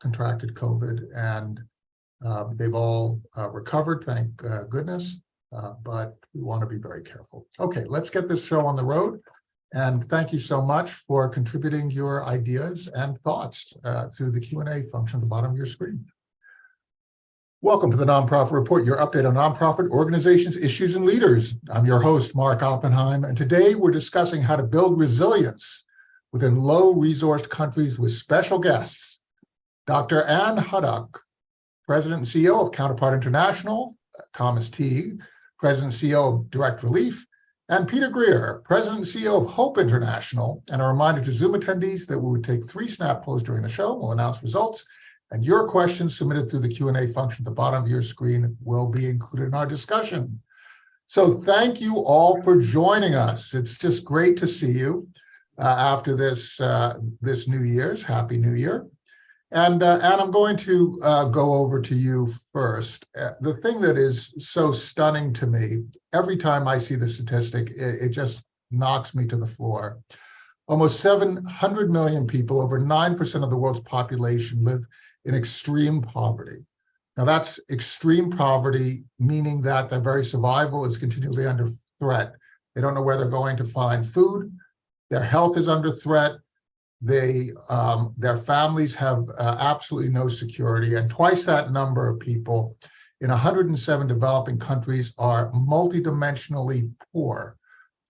contracted COVID, and they've all recovered, thank goodness, but we want to be very careful. Okay, let's get this show on the road. And thank you so much for contributing your ideas and thoughts through the Q&A function at the bottom of your screen. Welcome to the Nonprofit Report, your update on nonprofit organizations, issues, and leaders. I'm your host, Mark Oppenheim, and today we're discussing how to build resilience within low-resourced countries with special guests. Dr. Ann Hudock, President and CEO of Counterpart International, Thomas Tighe, President and CEO of Direct Relief, and Peter Greer, President and CEO of Hope International. And a reminder to Zoom attendees that we would take 3 snap polls during the show. We'll announce results, and your questions submitted through the Q&A function at the bottom of your screen will be included in our discussion. So thank you all for joining us. It's just great to see you after this New Year's. Happy New Year. And I'm going to go over to you first. The thing that is so stunning to me, every time I see the statistic, it just knocks me to the floor. Almost 700 million people, over 9% of the world's population, live in extreme poverty. Now that's extreme poverty, meaning that their very survival is continually under threat. They don't know where they're going to find food. Their health is under threat. Their families have absolutely no security, and twice that number of people in 107 developing countries are multidimensionally poor,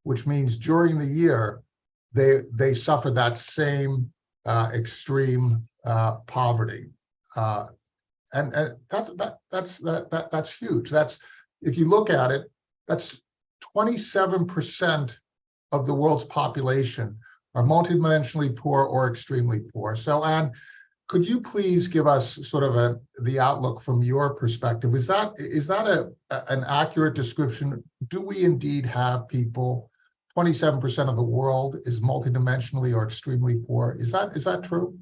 which means during the year they suffer that same extreme poverty, and that's huge. That's, if you look at it, that's 27% of the world's population are multidimensionally poor or extremely poor. So, Anne, could you please give us sort of the outlook from your perspective? Is that an accurate description? Do we indeed have people, 27% of the world is multidimensionally or extremely poor? Is that true?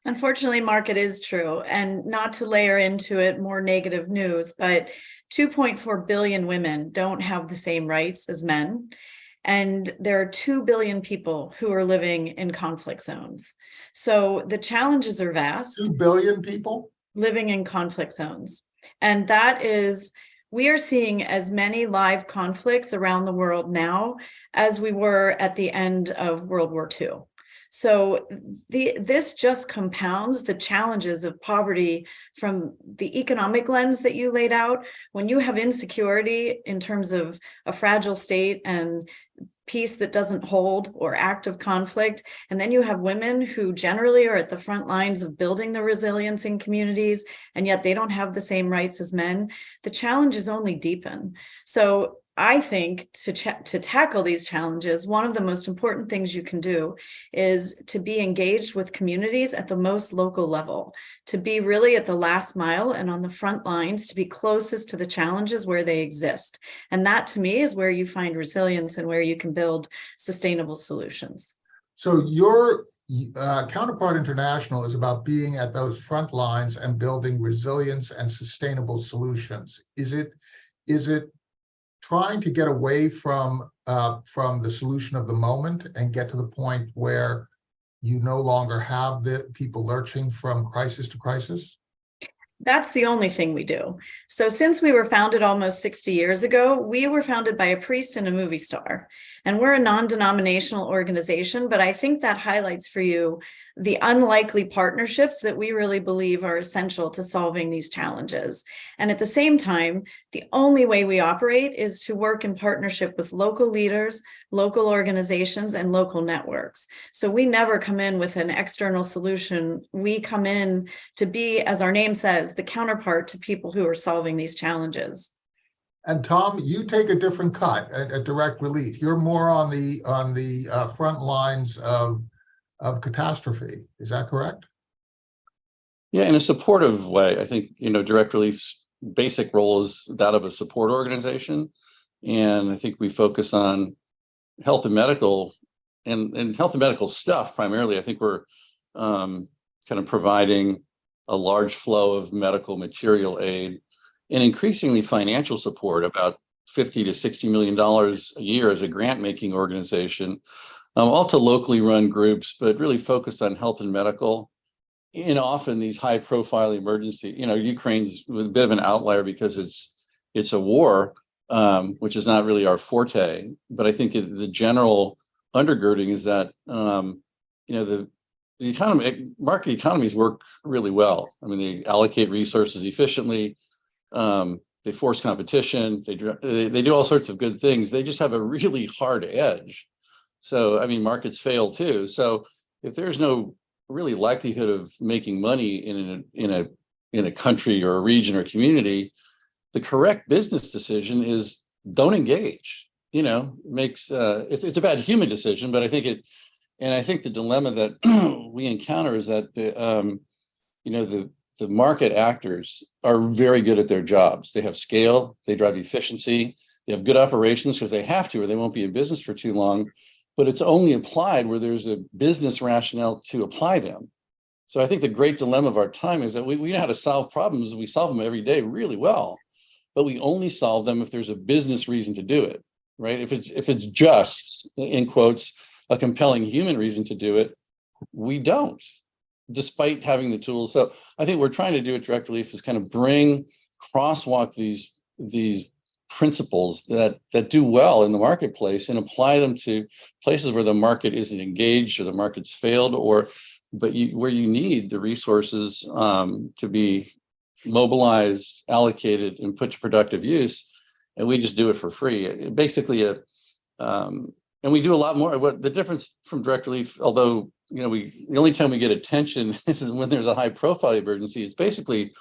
Unfortunately, Mark, it is true. And not to layer into it more negative news, but 2.4 billion women don't have the same rights as men. And there are 2 billion people who are living in conflict zones. So the challenges are vast. 2 billion people? Living in conflict zones. And that is, we are seeing as many live conflicts around the world now as we were at the end of World War II. So this just compounds the challenges of poverty from the economic lens that you laid out. When you have insecurity in terms of a fragile state and peace that doesn't hold or active conflict, and then you have women who generally are at the front lines of building the resilience in communities, and yet they don't have the same rights as men, the challenges only deepen. So I think to tackle these challenges, one of the most important things you can do is to be engaged with communities at the most local level, to be really at the last mile and on the front lines, to be closest to the challenges where they exist. And that, to me, is where you find resilience and where you can build sustainable solutions. So your Counterpart International is about being at those front lines and building resilience and sustainable solutions. Is it trying to get away from the solution of the moment and get to the point where you no longer have the people lurching from crisis to crisis? That's the only thing we do. So since we were founded almost 60 years ago, we were founded by a priest and a movie star. And we're a non-denominational organization, but I think that highlights for you the unlikely partnerships that we really believe are essential to solving these challenges. And at the same time, the only way we operate is to work in partnership with local leaders, local organizations, and local networks. So we never come in with an external solution. We come in to be, as our name says, the counterpart to people who are solving these challenges. And Tom, you take a different cut at Direct Relief. You're more on the front lines of catastrophe. Is that correct? Yeah, in a supportive way. I think, Direct Relief's basic role is that of a support organization. And I think we focus on health and medical and health and medical stuff primarily. I think we're kind of providing a large flow of medical material aid and increasingly financial support, about $50 to $60 million a year as a grant-making organization, all to locally run groups, but really focused on health and medical. in often these high profile emergency, Ukraine's a bit of an outlier because it's a war, which is not really our forte. But I think the general undergirding is that the market economies work really well. I mean, they allocate resources efficiently. They force competition. They do all sorts of good things. They just have a really hard edge. So, I mean, markets fail too. So if there's no really likelihood of making money in a country or a region or community, the correct business decision is don't engage. Makes it's a bad human decision, but I think the dilemma that we encounter is that the market actors are very good at their jobs. They have scale, they drive efficiency, they have good operations because they have to, or they won't be in business for too long. But it's only applied where there's a business rationale to apply them. So I think the great dilemma of our time is that we know how to solve problems. We solve them every day really well, but we only solve them if there's a business reason to do it, right? If it's just, in quotes, a compelling human reason to do it, we don't, despite having the tools. So I think we're trying to do at Direct Relief is kind of crosswalk these principles that do well in the marketplace and apply them to places where the market isn't engaged or the market's failed, where you need the resources to be mobilized, allocated, and put to productive use, and we just do it for free. Basically, and we do a lot more. What the difference from Direct Relief, although the only time we get attention is when there's a high-profile emergency. It's basically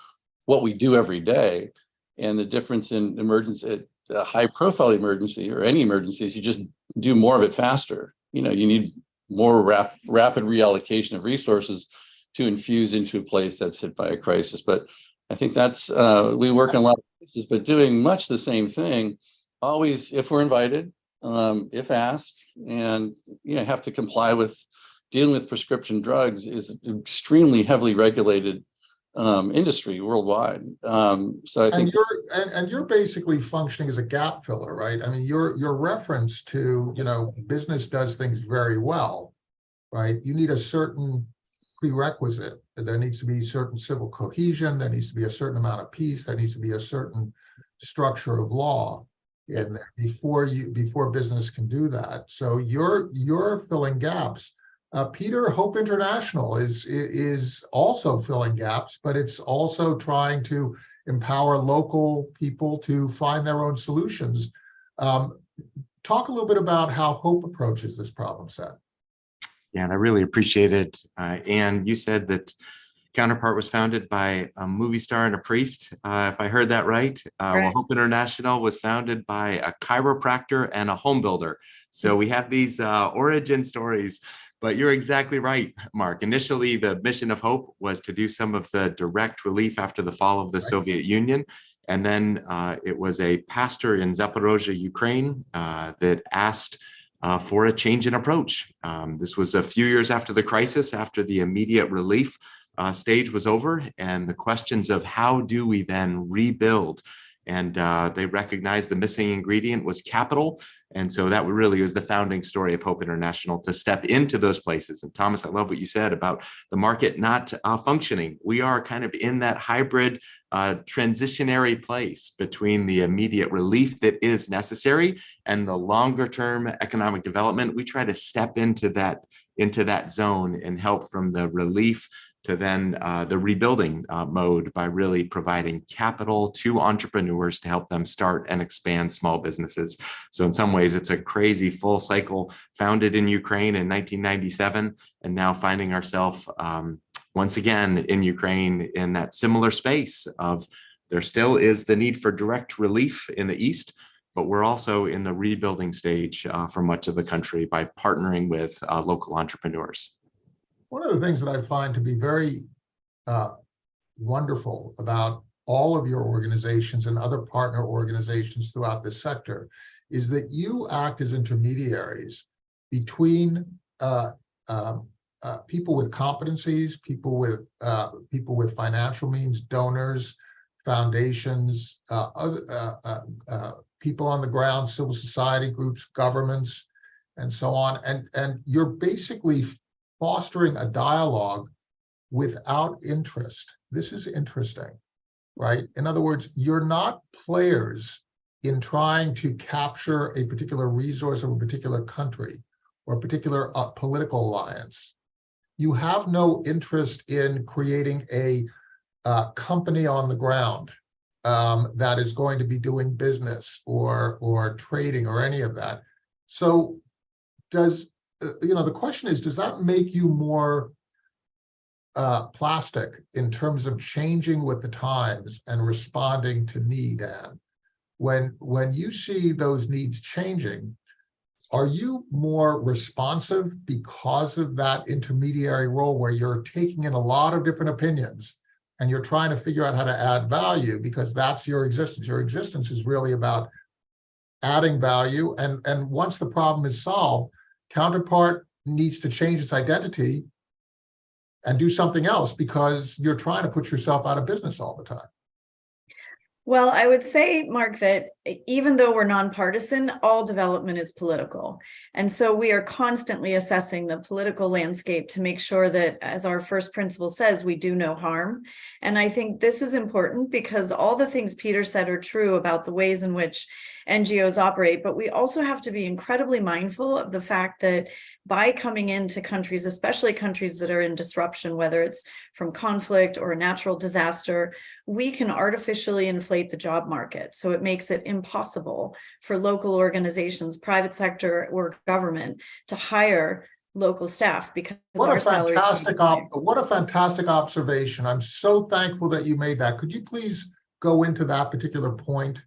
what we do every day. And the difference in emergency, a high-profile emergency or any emergency, is you just do more of it faster. You need more rapid reallocation of resources to infuse into a place that's hit by a crisis. But I think that's we work in a lot of places, but doing much the same thing, always if we're invited, if asked, and have to comply with dealing with prescription drugs is an extremely heavily regulated industry worldwide. So I think you're basically functioning as a gap filler, right? I mean, your reference to business does things very well, right? You need a certain prerequisite. There needs to be certain civil cohesion. There needs to be a certain amount of peace. There needs to be a certain structure of law in there before business can do that. So you're filling gaps. Peter, Hope International is also filling gaps, but it's also trying to empower local people to find their own solutions. Talk a little bit about how Hope approaches this problem set. Yeah, and I really appreciate it. And you said that Counterpart was founded by a movie star and a priest, if I heard that right. Well, Hope International was founded by a chiropractor and a home builder. So we have these origin stories. But you're exactly right, Mark. Initially, the mission of Hope was to do some of the direct relief after the fall of the Soviet Union. And then it was a pastor in Zaporozhye, Ukraine, that asked for a change in approach. This was a few years after the crisis, after the immediate relief stage was over, and the questions of how do we then rebuild? And they recognized the missing ingredient was capital. And so that really was the founding story of Hope International, to step into those places. And Thomas, I love what you said about the market not functioning. We are kind of in that hybrid transitionary place between the immediate relief that is necessary and the longer term economic development. We try to step into that zone and help from the relief to then the rebuilding mode by really providing capital to entrepreneurs to help them start and expand small businesses. So in some ways, it's a crazy full cycle, founded in Ukraine in 1997, and now finding ourselves once again in Ukraine in that similar space of there still is the need for direct relief in the East, but we're also in the rebuilding stage for much of the country by partnering with local entrepreneurs. One of the things that I find to be very wonderful about all of your organizations and other partner organizations throughout this sector is that you act as intermediaries between people with competencies, people with financial means, donors, foundations, people on the ground, civil society groups, governments, and so on. And you're basically fostering a dialogue without interest. This is interesting, right? In other words, you're not players in trying to capture a particular resource of a particular country or a particular political alliance. You have no interest in creating a company on the ground that is going to be doing business or trading or any of that. So does, the question is, does that make you more plastic in terms of changing with the times and responding to need? And when you see those needs changing, are you more responsive because of that intermediary role where you're taking in a lot of different opinions and you're trying to figure out how to add value, because that's your existence? Your existence is really about adding value. And once the problem is solved, Counterpart needs to change its identity and do something else because you're trying to put yourself out of business all the time. Well, I would say, Mark, that even though we're nonpartisan, all development is political. And so we are constantly assessing the political landscape to make sure that, as our first principle says, we do no harm. And I think this is important because all the things Peter said are true about the ways in which NGOs operate, but we also have to be incredibly mindful of the fact that by coming into countries, especially countries that are in disruption, whether it's from conflict or a natural disaster, we can artificially inflate the job market. So it makes it impossible for local organizations, private sector or government, to hire local staff because what a fantastic observation. I'm so thankful that you made that. Could you please go into that particular point?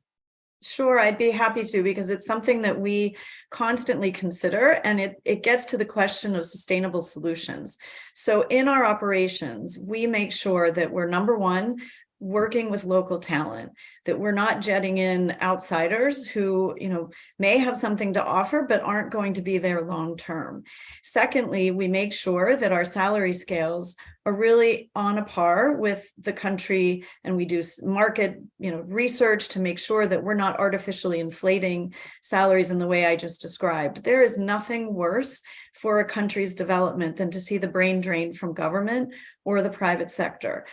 Sure, I'd be happy to, because it's something that we constantly consider, and it gets to the question of sustainable solutions. So in our operations, we make sure that we're, number one, working with local talent, that we're not jetting in outsiders who, may have something to offer, but aren't going to be there long term. Secondly, we make sure that our salary scales are really on a par with the country, and we do market, research to make sure that we're not artificially inflating salaries in the way I just described. There is nothing worse for a country's development than to see the brain drain from government or the private sector.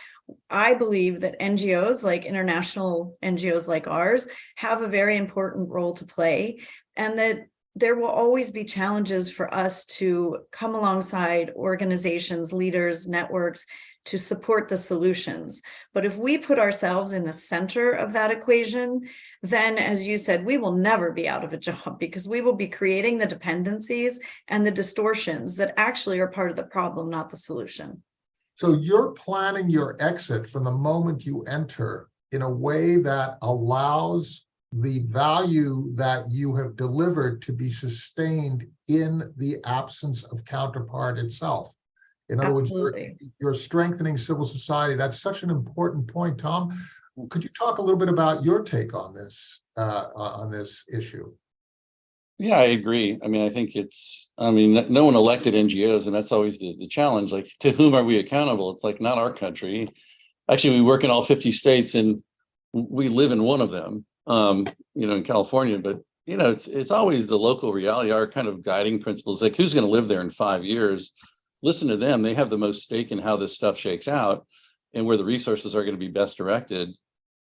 I believe that NGOs, like international NGOs like ours, have a very important role to play, and that there will always be challenges for us to come alongside organizations, leaders, networks to support the solutions. But if we put ourselves in the center of that equation, then, as you said, we will never be out of a job, because we will be creating the dependencies and the distortions that actually are part of the problem, not the solution. So you're planning your exit from the moment you enter in a way that allows the value that you have delivered to be sustained in the absence of Counterpart itself. In other words, you're strengthening civil society. That's such an important point, Tom. Could you talk a little bit about your take on this issue? Yeah, I agree. I mean, I think no one elected NGOs, and that's always the challenge. Like, to whom are we accountable? It's like, not our country. Actually, we work in all 50 states, and we live in one of them, in California. But, it's always the local reality, our kind of guiding principles, like who's going to live there in 5 years? Listen to them. They have the most stake in how this stuff shakes out and where the resources are going to be best directed.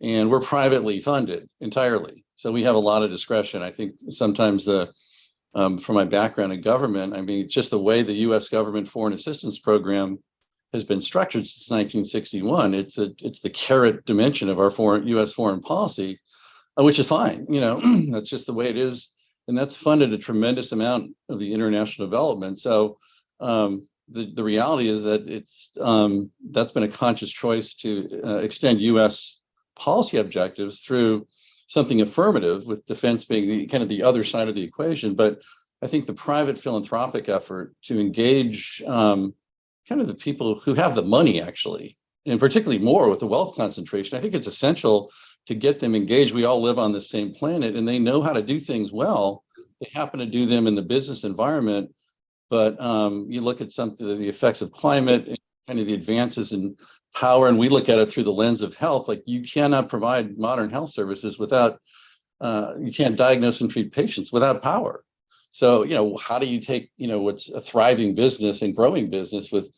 And we're privately funded entirely. So we have a lot of discretion. I think sometimes from my background in government, just the way the U.S. government foreign assistance program has been structured since 1961, it's the carrot dimension of our U.S. foreign policy, which is fine. That's just the way it is. And that's funded a tremendous amount of the international development. So the reality is that that's been a conscious choice to extend U.S. policy objectives through something affirmative, with defense being the other side of the equation. But I think the private philanthropic effort to engage the people who have the money, actually, and particularly more with the wealth concentration, I think it's essential to get them engaged. We all live on the same planet, and they know how to do things well. They happen to do them in the business environment. But you look at the effects of climate and kind of the advances in power, and we look at it through the lens of health. Like, you cannot provide modern health services without, you can't diagnose and treat patients without power. So, how do you take, what's a thriving business and growing business with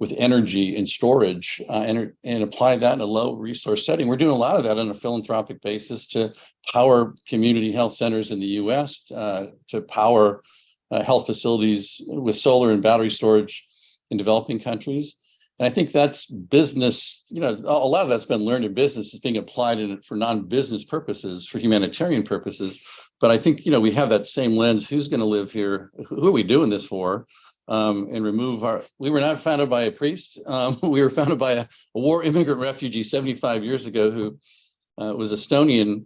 with energy and storage and apply that in a low resource setting. We're doing a lot of that on a philanthropic basis to power community health centers in the US, to power health facilities with solar and battery storage in developing countries. And I think that's business, a lot of that's been learned in business is being applied in it for non-business purposes, for humanitarian purposes. But I think, we have that same lens. Who's going to live here? Who are we doing this for? And we were not founded by a priest. We were founded by a war immigrant refugee 75 years ago who was Estonian,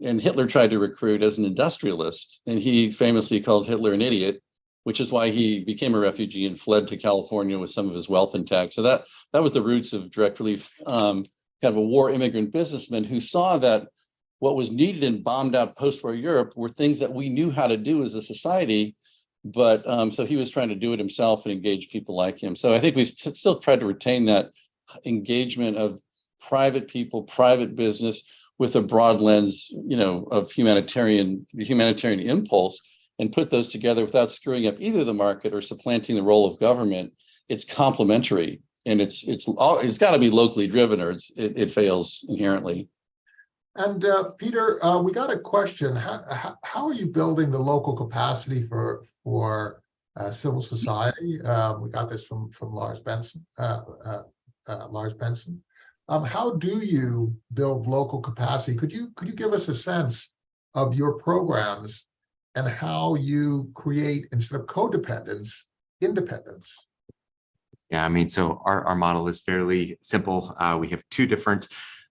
and Hitler tried to recruit as an industrialist. And he famously called Hitler an idiot, which is why he became a refugee and fled to California with some of his wealth intact. So that was the roots of Direct Relief, kind of a war immigrant businessman who saw that what was needed in bombed out post-war Europe were things that we knew how to do as a society. But so he was trying to do it himself and engage people like him. So I think we've still tried to retain that engagement of private people, private business with a broad lens, of the humanitarian impulse, and put those together without screwing up either the market or supplanting the role of government. It's complementary, and it's got to be locally driven, or it fails inherently. And Peter, we got a question. How are you building the local capacity for civil society? We got this from Lars Benson. How do you build local capacity? Could you give us a sense of your programs and how you create, instead of codependence, independence? Yeah, so our model is fairly simple. We have two different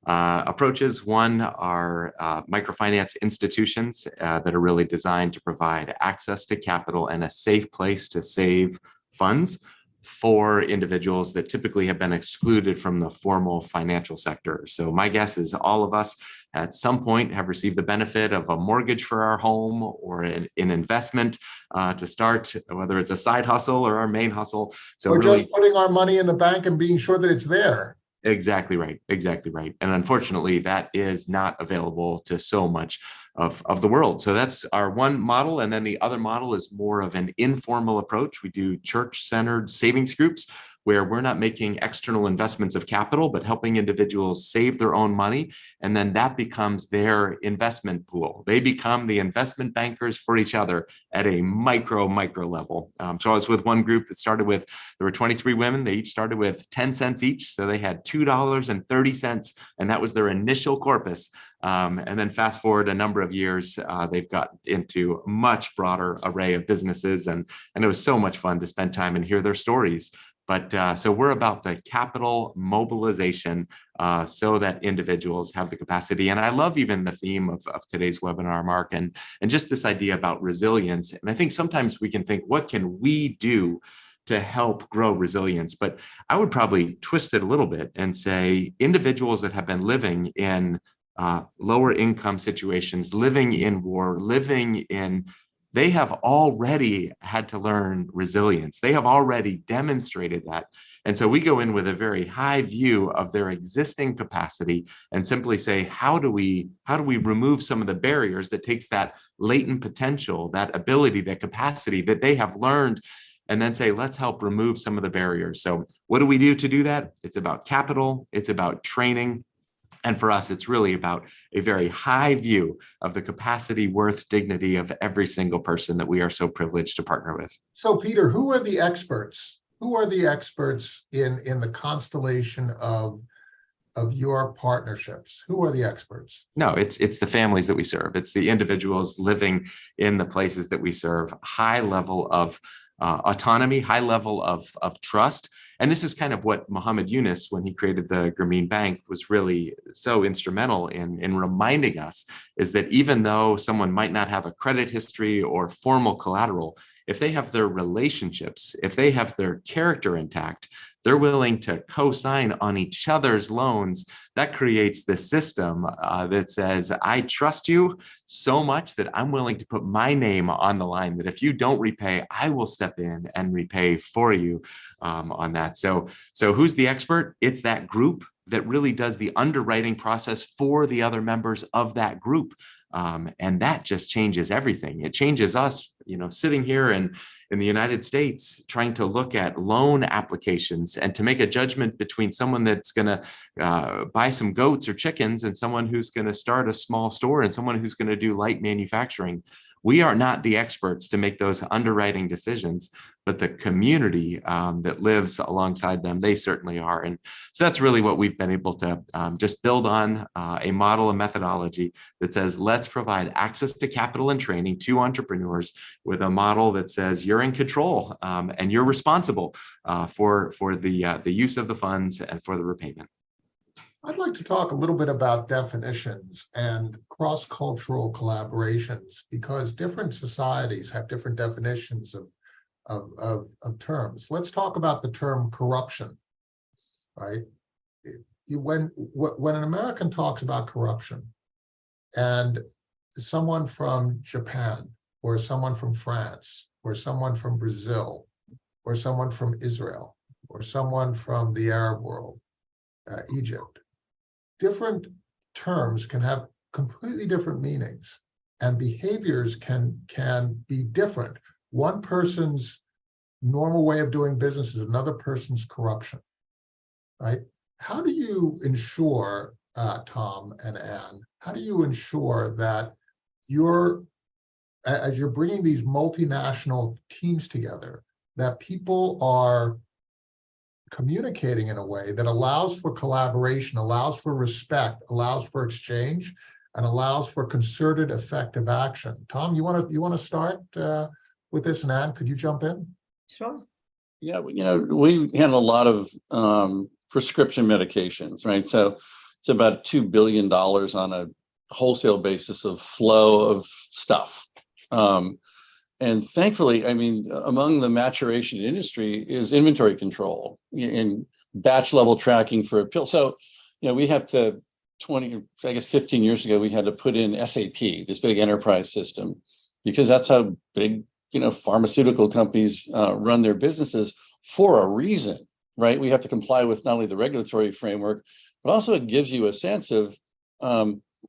approaches. One are microfinance institutions that are really designed to provide access to capital and a safe place to save funds for individuals that typically have been excluded from the formal financial sector. So my guess is all of us at some point have received the benefit of a mortgage for our home or an investment to start, whether it's a side hustle or our main hustle. So or really, just putting our money in the bank and being sure that it's there. Exactly right. And unfortunately, that is not available to so much of the world. So that's our one model. And then the other model is more of an informal approach. We do church-centered savings groups where we're not making external investments of capital, but helping individuals save their own money. And then that becomes their investment pool. They become the investment bankers for each other at a micro level. So I was with one group that there were 23 women. They each started with 10 cents each. So they had $2.30, and that was their initial corpus. And then fast forward a number of years, they've got into a much broader array of businesses. And it was so much fun to spend time and hear their stories. But so we're about the capital mobilization so that individuals have the capacity. And I love even the theme of today's webinar, Mark, and just this idea about resilience. And I think sometimes we can think, what can we do to help grow resilience? But I would probably twist it a little bit and say individuals that have been living in lower income situations, living in war, they have already had to learn resilience. They have already demonstrated that. And so we go in with a very high view of their existing capacity and simply say, how do we remove some of the barriers that takes that latent potential, that ability, that capacity that they have learned, and then say, let's help remove some of the barriers. So what do we do to do that? It's about capital, it's about training. And for us, it's really about a very high view of the capacity, worth, dignity of every single person that we are so privileged to partner with. So, Peter, who are the experts? Who are the experts in the constellation of your partnerships? Who are the experts? No, it's the families that we serve. It's the individuals living in the places that we serve. High level of autonomy, high level of trust. And this is kind of what Muhammad Yunus, when he created the Grameen Bank, was really so instrumental in reminding us, is that even though someone might not have a credit history or formal collateral, if they have their relationships, if they have their character intact, they're willing to co-sign on each other's loans. That creates the system that says, I trust you so much that I'm willing to put my name on the line, that if you don't repay, I will step in and repay for you on that. So who's the expert? It's that group that really does the underwriting process for the other members of that group. And that just changes everything. It changes us, sitting here in the United States, trying to look at loan applications and to make a judgment between someone that's going to buy some goats or chickens and someone who's going to start a small store and someone who's going to do light manufacturing. We are not the experts to make those underwriting decisions, but the community that lives alongside them, they certainly are. And so that's really what we've been able to just build on, a model, a methodology that says, let's provide access to capital and training to entrepreneurs with a model that says you're in control and you're responsible for the use of the funds and for the repayment. I'd like to talk a little bit about definitions and cross-cultural collaborations, because different societies have different definitions of terms. Let's talk about the term corruption, right? When an American talks about corruption, and someone from Japan, or someone from France, or someone from Brazil, or someone from Israel, or someone from the Arab world, Egypt, different terms can have completely different meanings, and behaviors can be different. One person's normal way of doing business is another person's corruption, right? How do you ensure, Tom and Anne, how do you ensure that as you're bringing these multinational teams together, that people are communicating in a way that allows for collaboration, allows for respect, allows for exchange, and allows for concerted, effective action? Tom, you want to start with this, and Anne, could you jump in? Sure. Yeah, we handle a lot of prescription medications, right? So it's about $2 billion on a wholesale basis of flow of stuff. And thankfully, I mean, among the maturation industry is inventory control and batch level tracking for a pill. So, we have to 15 years ago, we had to put in SAP, this big enterprise system, because that's how big, pharmaceutical companies run their businesses for a reason, right? We have to comply with not only the regulatory framework, but also it gives you a sense of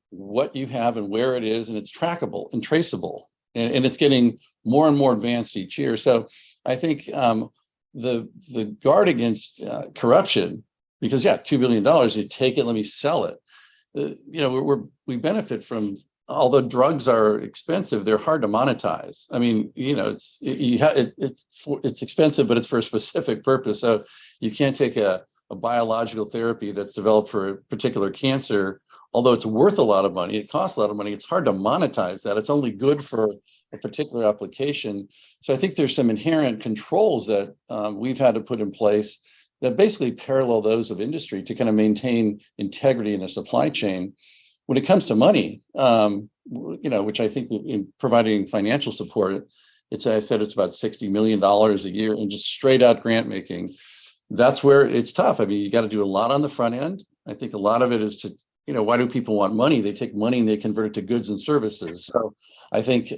what you have and where it is, and it's trackable and traceable. And it's getting more and more advanced each year. So I think the guard against corruption, because $2 billion, you take it, let me sell it. We benefit from, although drugs are expensive, they're hard to monetize. I mean, it's expensive, but it's for a specific purpose. So you can't take a biological therapy that's developed for a particular cancer. Although it's worth a lot of money, it costs a lot of money, it's hard to monetize that. It's only good for a particular application. So I think there's some inherent controls that we've had to put in place that basically parallel those of industry to kind of maintain integrity in the supply chain. When it comes to money, which I think in providing financial support, I said it's about $60 million a year in just straight out grant making. That's where it's tough. I mean, you got to do a lot on the front end. I think a lot of it is to, why do people want money? They take money and they convert it to goods and services. So I think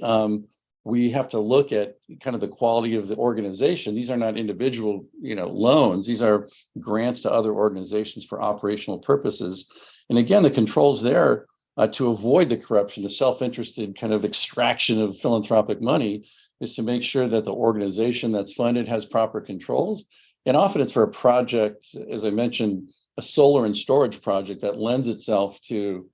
we have to look at kind of the quality of the organization. These are not individual, loans. These are grants to other organizations for operational purposes. And again, the controls there to avoid the corruption, the self-interested kind of extraction of philanthropic money, is to make sure that the organization that's funded has proper controls. And often it's for a project, as I mentioned, a solar and storage project that lends itself to,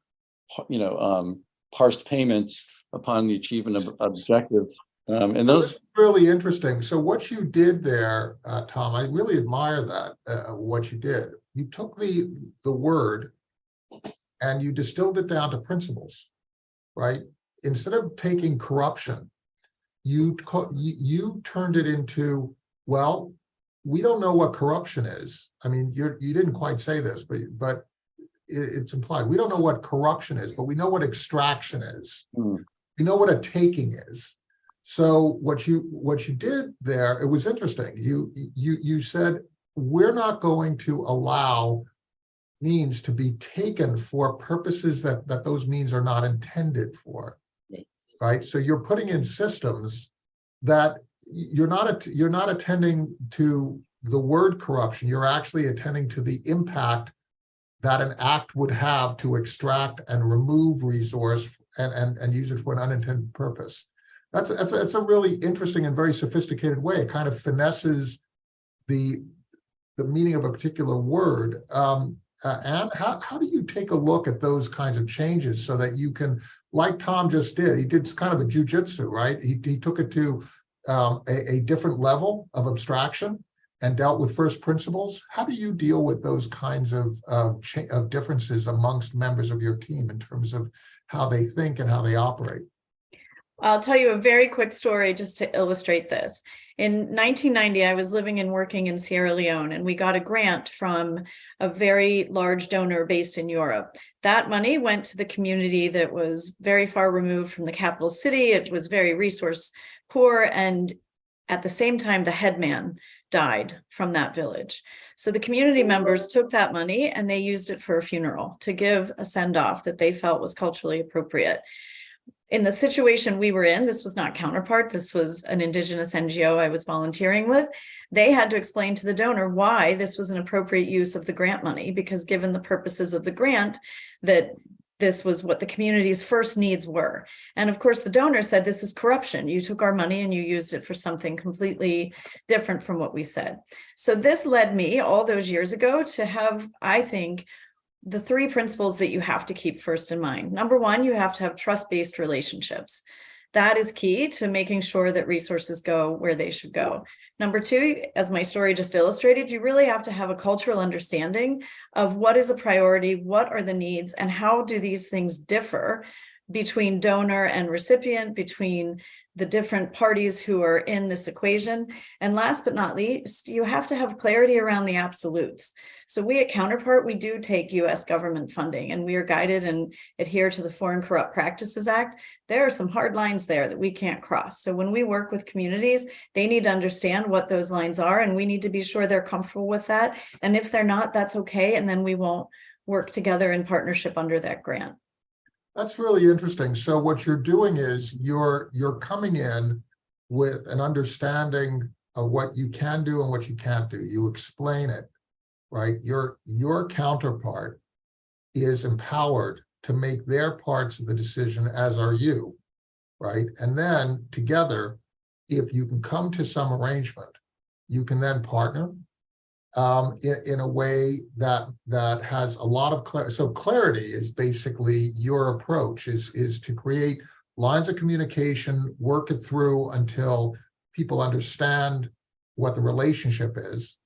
parsed payments upon the achievement of objectives. And those That's really interesting. So what you did there, Tom, I really admire that, what you did. You took the word and you distilled it down to principles, right? Instead of taking corruption, you turned it into, well, we don't know what corruption is. I mean, you didn't quite say this, but it's implied. We don't know what corruption is, but we know what extraction is. We know what a taking is. So what you did there, it was interesting. You said, we're not going to allow means to be taken for purposes that those means are not intended for, right? So you're putting in systems that you're not attending to the word corruption. You're actually attending to the impact that an act would have to extract and remove resource and use it for an unintended purpose. That's a really interesting and very sophisticated way. It kind of finesses the meaning of a particular word. And how do you take a look at those kinds of changes so that you can, like Tom just did, he did kind of a jujitsu, right? He took it to a different level of abstraction and dealt with first principles. How do you deal with those kinds of differences amongst members of your team in terms of how they think and how they operate? I'll tell you a very quick story just to illustrate this. In 1990, I was living and working in Sierra Leone, and we got a grant from a very large donor based in Europe. That money went to the community that was very far removed from the capital city. It was very resource poor, and at the same time, the headman died from that village. So the community members took that money and they used it for a funeral to give a send-off that they felt was culturally appropriate. In the situation we were in, this was not Counterpart, this was an Indigenous NGO I was volunteering with. They had to explain to the donor why this was an appropriate use of the grant money, because given the purposes of the grant, that this was what the community's first needs were. And of course, the donor said, this is corruption. You took our money and you used it for something completely different from what we said. So this led me all those years ago to have, I think, the three principles that you have to keep first in mind. Number one, you have to have trust-based relationships. That is key to making sure that resources go where they should go. Number two, as my story just illustrated, you really have to have a cultural understanding of what is a priority, what are the needs, and how do these things differ between donor and recipient, between the different parties who are in this equation. And last but not least, you have to have clarity around the absolutes. So we at Counterpart, we do take US government funding, and we are guided and adhere to the Foreign Corrupt Practices Act. There are some hard lines there that we can't cross. So when we work with communities, they need to understand what those lines are, and we need to be sure they're comfortable with that. And if they're not, that's okay. And then we won't work together in partnership under that grant. That's really interesting. So what you're doing is you're coming in with an understanding of what you can do and what you can't do. You explain it, right? Your counterpart is empowered to make their parts of the decision, as are you, right? And then together, if you can come to some arrangement, you can then partner in a way that has a lot of clarity. So clarity is basically your approach, is to create lines of communication, work it through until people understand what the relationship is.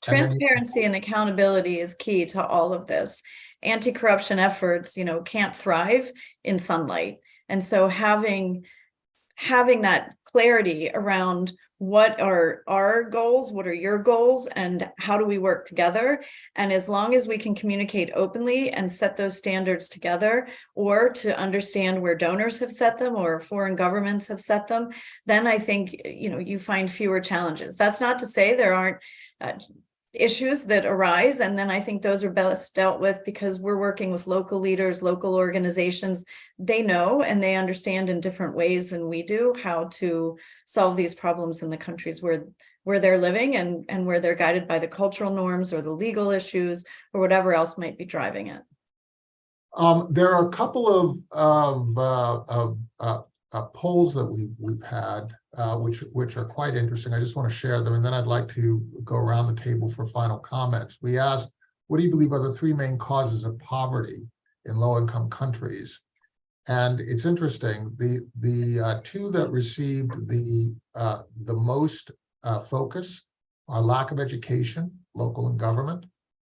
Transparency and accountability is key to all of this. Anti-corruption efforts, can't thrive in sunlight. And so having that clarity around what are our goals, what are your goals, and how do we work together? And as long as we can communicate openly and set those standards together, or to understand where donors have set them or foreign governments have set them, then I think, you find fewer challenges. That's not to say there aren't issues that arise. And then I think those are best dealt with because we're working with local leaders, local organizations. They know and they understand in different ways than we do how to solve these problems in the countries where they're living and where they're guided by the cultural norms or the legal issues or whatever else might be driving it. There are a couple of polls that we've had, which are quite interesting. I just want to share them, and then I'd like to go around the table for final comments. We asked, what do you believe are the three main causes of poverty in low-income countries? And it's interesting, the two that received the most focus are lack of education, local and government,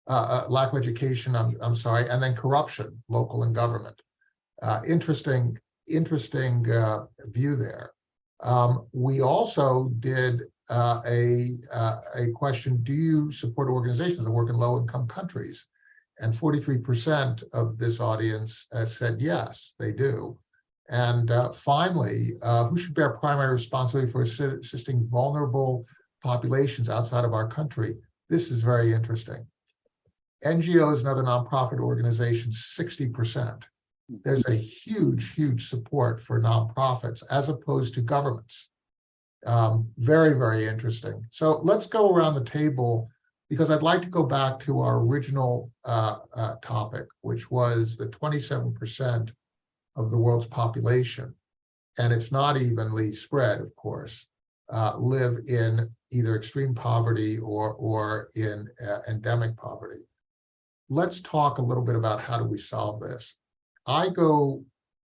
lack of education, I'm sorry, and then corruption, local and government. Interesting view there. We also did a question, do you support organizations that work in low-income countries? And 43% of this audience said yes, they do. And finally, who should bear primary responsibility for assisting vulnerable populations outside of our country? This is very interesting. NGOs and other nonprofit organizations, 60%. There's a huge support for nonprofits as opposed to governments. Very, very interesting. So let's go around the table because I'd like to go back to our original topic, which was the 27% of the world's population, and it's not evenly spread, of course, live in either extreme poverty or in endemic poverty. Let's talk a little bit about how do we solve this. I go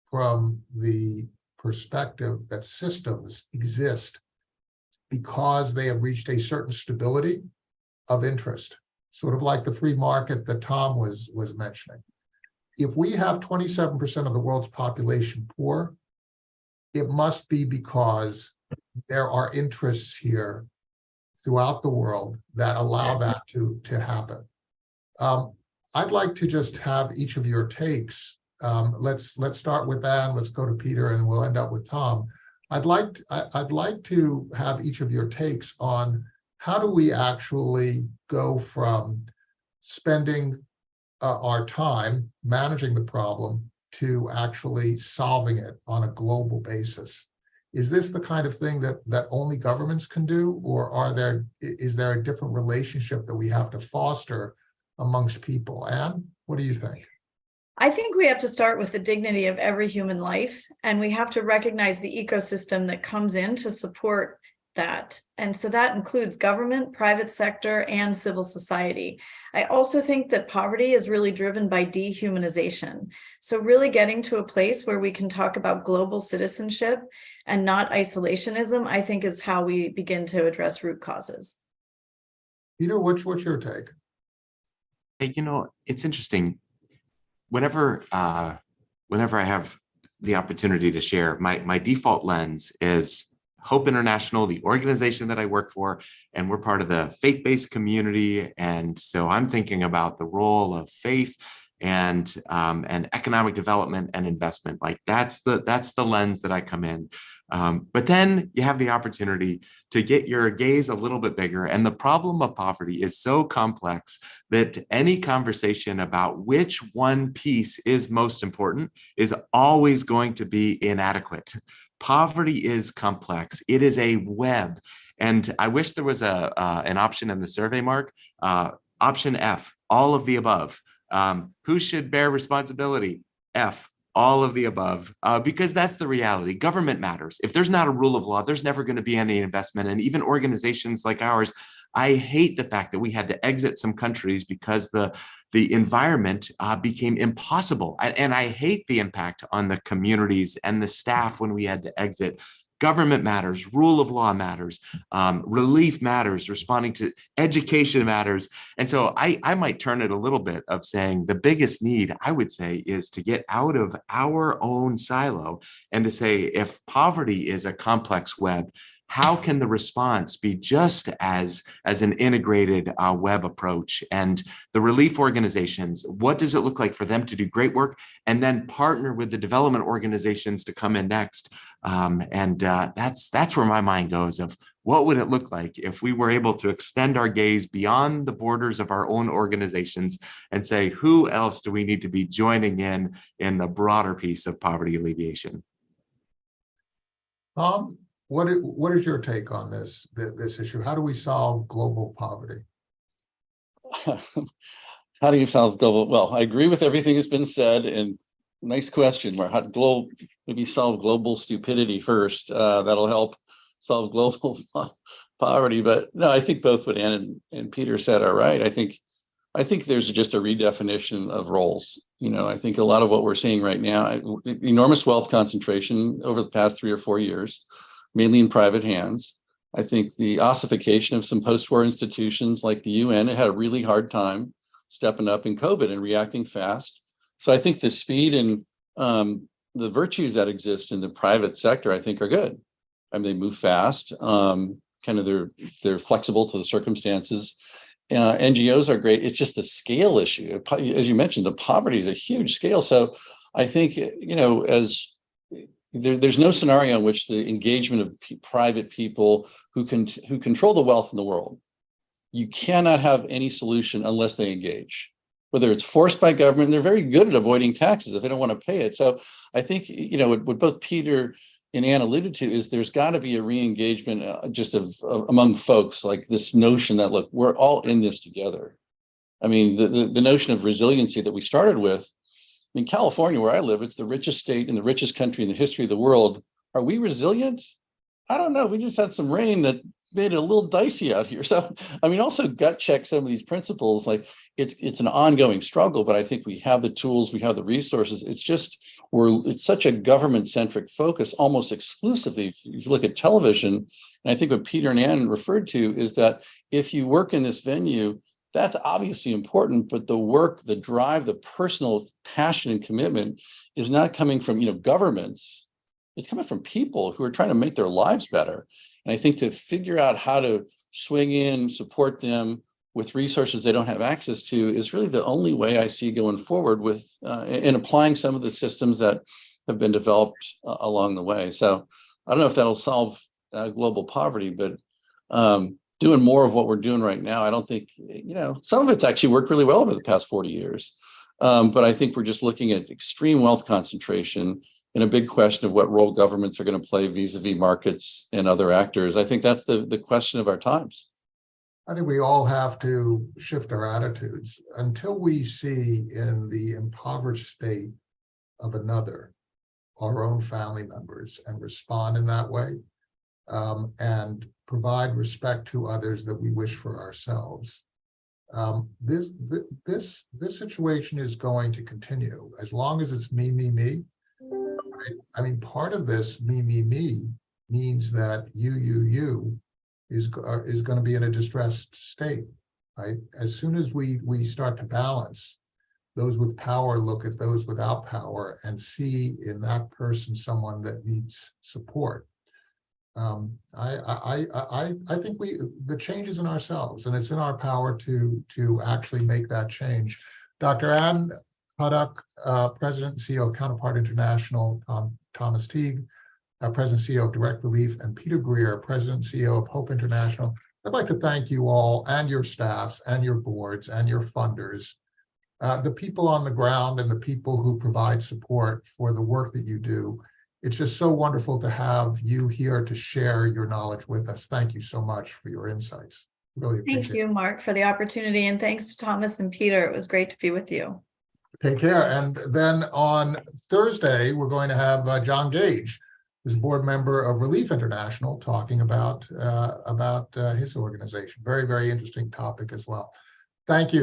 from the perspective that systems exist because they have reached a certain stability of interest, sort of like the free market that Tom was mentioning. If we have 27% of the world's population poor, it must be because there are interests here throughout the world that allow that to happen. I'd like to just have each of your takes. Let's start with Anne. Let's go to Peter, and we'll end up with Tom. I'd like to have each of your takes on how do we actually go from spending our time managing the problem to actually solving it on a global basis. Is this the kind of thing that only governments can do, or is there a different relationship that we have to foster amongst people? Anne, what do you think? I think we have to start with the dignity of every human life, and we have to recognize the ecosystem that comes in to support that. And so that includes government, private sector, and civil society. I also think that poverty is really driven by dehumanization. So really getting to a place where we can talk about global citizenship and not isolationism, I think, is how we begin to address root causes. Peter, what's your take? Hey, it's interesting. Whenever I have the opportunity to share, my default lens is Hope International, the organization that I work for, and we're part of the faith-based community. And so I'm thinking about the role of faith and economic development and investment. Like that's the lens that I come in. But then you have the opportunity to get your gaze a little bit bigger. And the problem of poverty is so complex that any conversation about which one piece is most important is always going to be inadequate. Poverty is complex. It is a web. And I wish there was an option in the survey, Mark. Option F, all of the above. Who should bear responsibility? F, all of the above, because that's the reality. Government matters. If there's not a rule of law, there's never going to be any investment. And even organizations like ours, I hate the fact that we had to exit some countries because the environment became impossible. And I hate the impact on the communities and the staff when we had to exit. Government matters, rule of law matters, relief matters, responding to education matters. And so I might turn it a little bit of saying the biggest need, I would say, is to get out of our own silo and to say, if poverty is a complex web, how can the response be just as an integrated web approach? And the relief organizations, what does it look like for them to do great work and then partner with the development organizations to come in next? That's where my mind goes of what would it look like if we were able to extend our gaze beyond the borders of our own organizations and say, who else do we need to be joining in the broader piece of poverty alleviation? What is your take on this issue? How do we solve global poverty? How do you solve global? Well, I agree with everything that's been said, and nice question. Where maybe solve global stupidity first. That'll help solve global poverty. But no, I think both what Ann and Peter said are right. I think there's just a redefinition of roles. I think a lot of what we're seeing right now, enormous wealth concentration over the past 3 or 4 years, mainly in private hands. I think the ossification of some post-war institutions like the UN had a really hard time stepping up in COVID and reacting fast. So I think the speed and the virtues that exist in the private sector, I think, are good. I mean, they move fast. They're flexible to the circumstances. NGOs are great. It's just the scale issue. As you mentioned, the poverty is a huge scale. So I think, there's no scenario in which the engagement of private people who control the wealth in the world, you cannot have any solution unless they engage. Whether it's forced by government, they're very good at avoiding taxes if they don't want to pay it. So I think, what both Peter and Ann alluded to is there's got to be a re-engagement among folks, like this notion that, look, we're all in this together. I mean, the notion of resiliency that we started with In California, where I live, it's the richest state and the richest country in the history of the world. Are we resilient? I don't know. We just had some rain that made it a little dicey out here. So, I mean, also gut check some of these principles. Like it's an ongoing struggle, but I think we have the tools, we have the resources. It's just it's such a government-centric focus, almost exclusively. If you look at television, and I think what Peter and Ann referred to is that if you work in this venue, that's obviously important, but the work, the drive, the personal passion and commitment is not coming from, governments. It's coming from people who are trying to make their lives better. And I think to figure out how to swing in, support them with resources they don't have access to is really the only way I see going forward with and applying some of the systems that have been developed along the way. So I don't know if that'll solve global poverty, but doing more of what we're doing right now, I don't think, some of it's actually worked really well over the past 40 years. But I think we're just looking at extreme wealth concentration and a big question of what role governments are going to play vis-a-vis markets and other actors. I think that's the question of our times. I think we all have to shift our attitudes until we see in the impoverished state of another, our own family members, and respond in that way. And provide respect to others that we wish for ourselves. This situation is going to continue as long as it's me, me, me. Right? I mean, part of this me, me, me means that you is going to be in a distressed state. Right? As soon as we start to balance, those with power look at those without power and see in that person someone that needs support. I think the change is in ourselves, and it's in our power to actually make that change. Dr. Ann Hudock, President and CEO of Counterpart International, Thomas Tighe, President and CEO of Direct Relief, and Peter Greer, President and CEO of Hope International. I'd like to thank you all and your staffs and your boards and your funders, the people on the ground and the people who provide support for the work that you do. It's just so wonderful to have you here to share your knowledge with us. Thank you so much for your insights. Really appreciate it. Thank you, Mark, for the opportunity. And thanks to Thomas and Peter. It was great to be with you. Take care. And then on Thursday, we're going to have John Gage, who's a board member of Relief International, talking about his organization. Very, very interesting topic as well. Thank you.